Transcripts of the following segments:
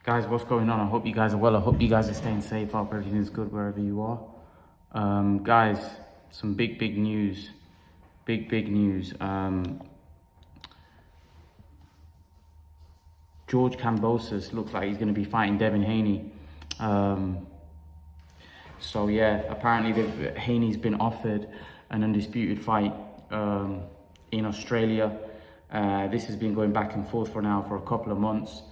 Guys, what's going on? I hope you guys are well. I hope you guys are staying safe. I hope everything is good wherever you are. Guys, some big news. Big news. George Kambosos looks like he's going to be fighting Devin Haney. So yeah, apparently Haney's been offered an undisputed fight in Australia. This has been going back and forth for a couple of months.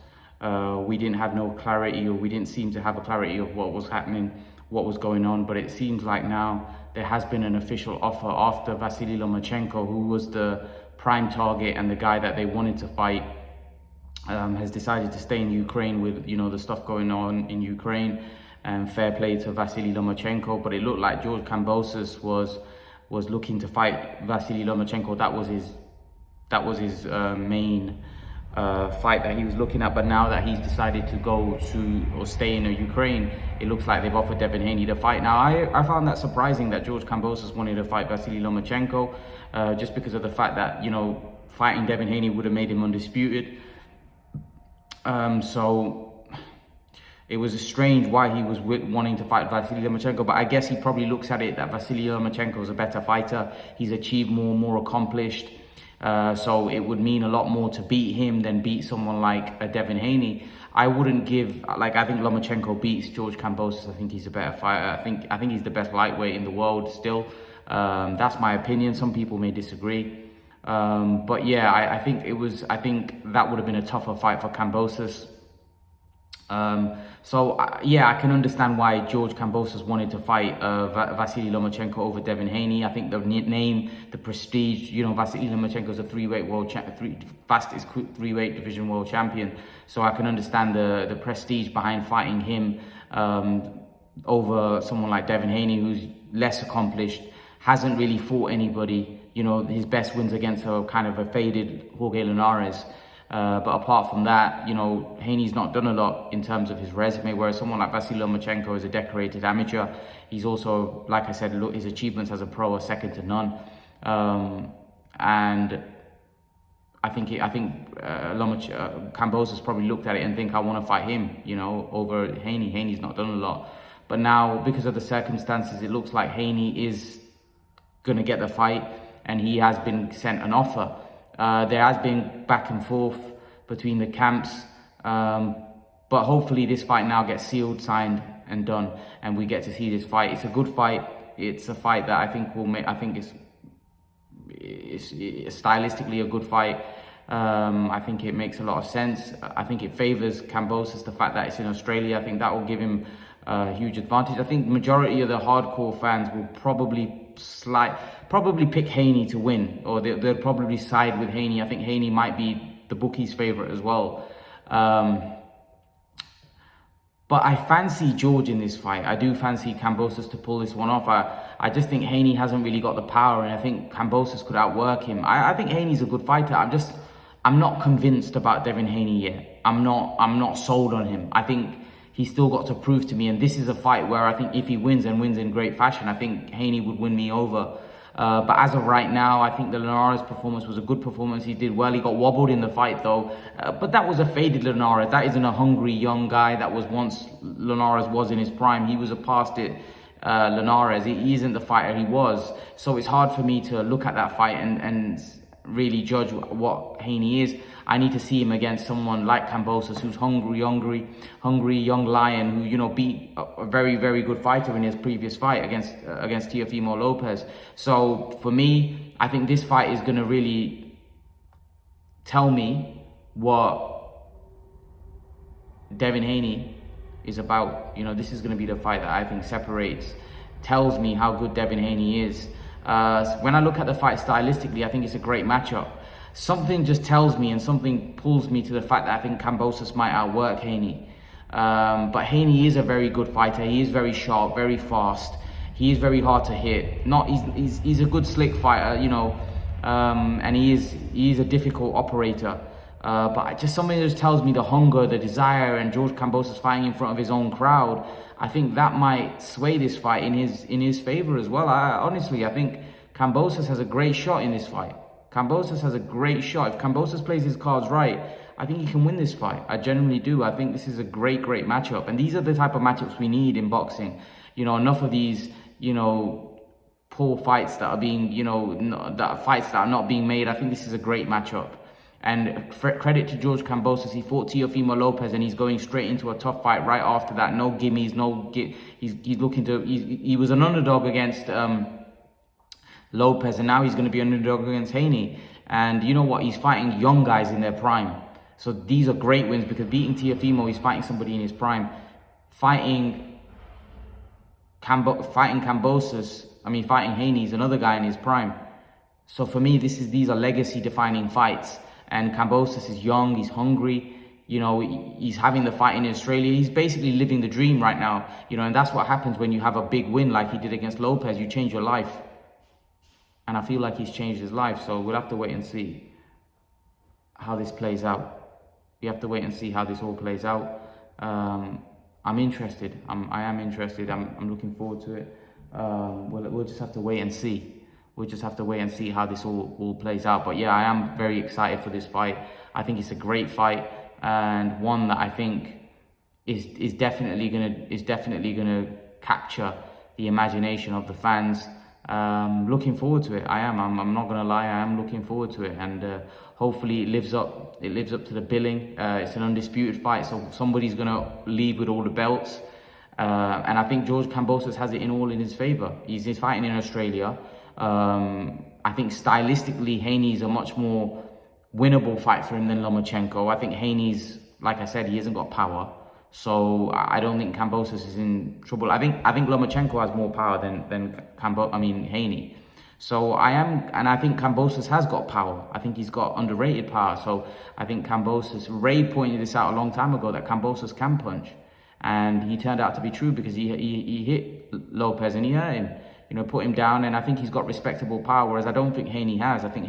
We didn't have no clarity, or we didn't seem to have a clarity of what was happening, what was going on. But it seems like now there has been an official offer after Vasily Lomachenko, who was the prime target and the guy that they wanted to fight, has decided to stay in Ukraine with, the stuff going on in Ukraine. And fair play to Vasily Lomachenko, but it looked like George Kambosos was looking to fight Vasily Lomachenko. That was his main fight that he was looking at. But now that he's decided to go to or stay in Ukraine, it looks like they've offered Devin Haney the fight. Now, I found that surprising that George Kambosos wanted to fight Vasily Lomachenko, just because of the fact that, fighting Devin Haney would have made him undisputed. So it was strange why he was wanting to fight Vasily Lomachenko, but I guess he probably looks at it that Vasily Lomachenko is a better fighter. He's achieved more accomplished. So it would mean a lot more to beat him than beat someone like a Devin Haney. I wouldn't give, I think Lomachenko beats George Kambosos. I think he's a better fighter. I think he's the best lightweight in the world still. That's my opinion. Some people may disagree. But yeah, I think that would have been a tougher fight for Kambosos. Yeah, I can understand why George Kambosos wanted to fight Vasily Lomachenko over Devin Haney. I think the name, the prestige, Vasily Lomachenko is a fastest three-weight division world champion. So I can understand the prestige behind fighting him over someone like Devin Haney, who's less accomplished, hasn't really fought anybody. His best wins against a kind of a faded Jorge Linares. But apart from that, Haney's not done a lot in terms of his resume, whereas someone like Vasily Lomachenko is a decorated amateur. He's also, like I said, his achievements as a pro are second to none. And I think Kambosos probably looked at it and think, I want to fight him, over Haney. Haney's not done a lot. But now, because of the circumstances, it looks like Haney is going to get the fight, and he has been sent an offer. There has been back and forth between the camps, but hopefully this fight now gets sealed, signed, and done, and we get to see this fight. It's a good fight. It's a fight that I think will make. I think it's stylistically a good fight. I think it makes a lot of sense. I think it favors Kambosos, the fact that it's in Australia. I think that will give him a huge advantage. I think majority of the hardcore fans will probably pick Haney to win, or they'll probably side with Haney. I think Haney might be the bookies' favorite as well. But I fancy George in this fight. I do fancy Kambosos to pull this one off. I just think Haney hasn't really got the power, and I think Kambosos could outwork him. I think Haney's a good fighter. I'm not convinced about Devin Haney yet. I'm not sold on him. I think he's still got to prove to me, and this is a fight where I think if he wins and wins in great fashion, I think Haney would win me over. But as of right now, I think the Linares performance was a good performance. He did well. He got wobbled in the fight though, but that was a faded Linares. That isn't a hungry young guy that was once Linares was in his prime. He was a past it Linares. He isn't the fighter he was. So it's hard for me to look at that fight and really judge what Haney is. I need to see him against someone like Kambosos, who's hungry young lion, who beat a very good fighter in his previous fight against Teofimo Lopez. So for me, I think this fight is going to really tell me what Devin Haney is about. This is going to be the fight that I think tells me how good Devin Haney is. When I look at the fight stylistically, I think it's a great matchup. Something just tells me and something pulls me to the fact that I think Kambosos might outwork Haney. But Haney is a very good fighter. He is very sharp, very fast. He is very hard to hit. He's a good slick fighter, and he is a difficult operator. But something just tells me the hunger, the desire, and George Kambosos fighting in front of his own crowd, I think that might sway this fight in his favor as well. Honestly, I think Kambosos has a great shot in this fight. Kambosos has a great shot. If Kambosos plays his cards right, I think he can win this fight. I genuinely do. I think this is a great matchup. And these are the type of matchups we need in boxing. You know, enough of these, you know, poor fights that are being, you know, fights that are not being made. I think this is a great matchup. And credit to George Kambosos. He fought Teofimo Lopez and he's going straight into a tough fight right after that. No gimmies, he's looking to, he was an underdog against Lopez, and now he's going to be an underdog against Haney. And you know what? He's fighting young guys in their prime. So these are great wins, because beating Teofimo, he's fighting somebody in his prime. Fighting Kambosos, fighting Haney is another guy in his prime. So for me, these are legacy-defining fights. And Kambosos is young, he's hungry. You know, he's having the fight in Australia. He's basically living the dream right now. You know, and that's what happens when you have a big win like he did against Lopez. You change your life. And I feel like he's changed his life. So we'll have to wait and see how this plays out. We have to wait and see how this all plays out. I'm interested. I am interested. I'm looking forward to it. We'll just have to wait and see. We'll just have to wait and see how this all plays out. But yeah, I am very excited for this fight. I think it's a great fight, and one that I think is definitely gonna capture the imagination of the fans. Looking forward to it. I'm not gonna lie. I am looking forward to it, and hopefully it lives up to the billing. It's an undisputed fight, so somebody's gonna leave with all the belts. And I think George Kambosos has it in his favor. He's fighting in Australia. I think stylistically, Haney's a much more winnable fight for him than Lomachenko. I think Haney's, like I said, he hasn't got power. So I don't think Kambosos is in trouble. I think Lomachenko has more power than Haney. So I think Kambosos has got power. I think he's got underrated power. So I think Kambosos, Ray pointed this out a long time ago, that Kambosos can punch. And he turned out to be true, because he hit Lopez and he hurt him, you know, put him down. And I think he's got respectable power, whereas I don't think Haney has. I think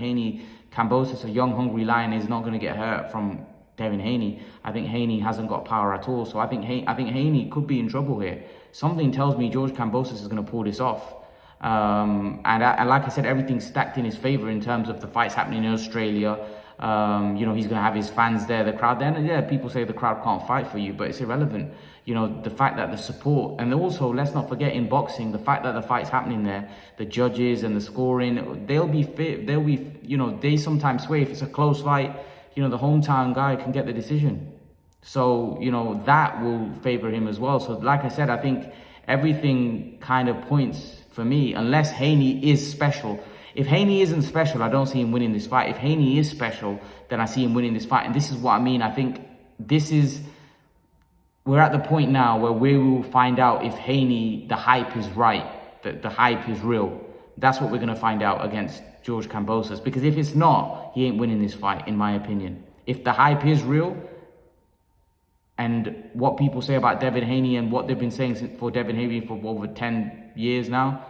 Kambosos, a young, hungry lion, is not going to get hurt from Devin Haney. I think Haney hasn't got power at all. So I think Haney could be in trouble here. Something tells me George Kambosos is going to pull this off. And like I said, everything's stacked in his favor in terms of the fights happening in Australia. You know, he's going to have his fans there, the crowd there. And yeah, people say the crowd can't fight for you, but it's irrelevant. You know, the fact that the support, and also let's not forget in boxing, the fact that the fight's happening there, the judges and the scoring, they'll be, you know, they sometimes sway. If it's a close fight, you know, the hometown guy can get the decision. So, you know, that will favor him as well. So like I said, I think everything kind of points for me, unless Haney is special. If Haney isn't special, I don't see him winning this fight. If Haney is special, then I see him winning this fight. And this is what I mean. I think we're at the point now where we will find out if Haney, the hype is right, that the hype is real. That's what we're going to find out against George Kambosos. Because if it's not, he ain't winning this fight, in my opinion. If the hype is real, and what people say about Devin Haney and what they've been saying for Devin Haney for over 10 years now,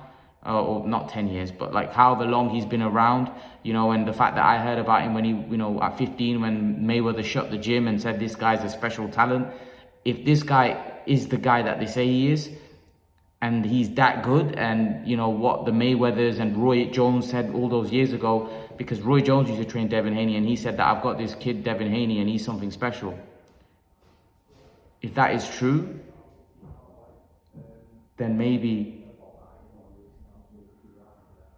or not 10 years, but like however long he's been around, you know, and the fact that I heard about him when he, you know, at 15, when Mayweather shut the gym and said this guy's a special talent. If this guy is the guy that they say he is, and he's that good, and you know what the Mayweathers and Roy Jones said all those years ago, because Roy Jones used to train Devin Haney, and he said that I've got this kid Devin Haney and he's something special. If that is true, then maybe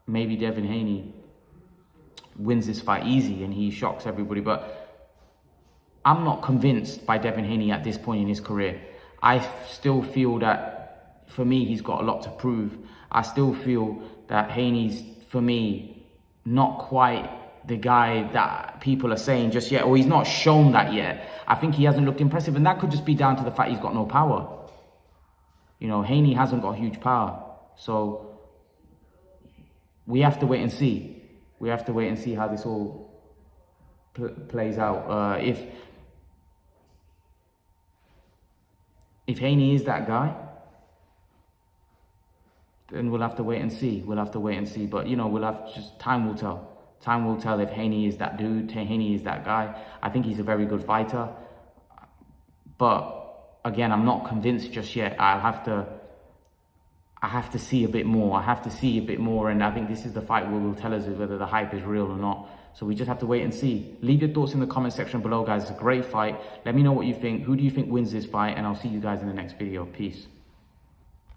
Devin Haney wins this fight easy and he shocks everybody. But I'm not convinced by Devin Haney at this point in his career. I still feel that, for me, he's got a lot to prove. I still feel that Haney's, for me, not quite the guy that people are saying just yet, or he's not shown that yet. I think he hasn't looked impressive, and that could just be down to the fact he's got no power. You know, Haney hasn't got huge power. So we have to wait and see. We have to wait and see how this all plays out. If Haney is that guy, then we'll have to wait and see. We'll have to wait and see. But, you know, time will tell. Time will tell if Haney is that dude, Haney is that guy. I think he's a very good fighter. But, again, I'm not convinced just yet. I have to see a bit more. And I think this is the fight where will tell us whether the hype is real or not. So we just have to wait and see. Leave your thoughts in the comment section below, guys. It's a great fight. Let me know what you think. Who do you think wins this fight? And I'll see you guys in the next video. Peace.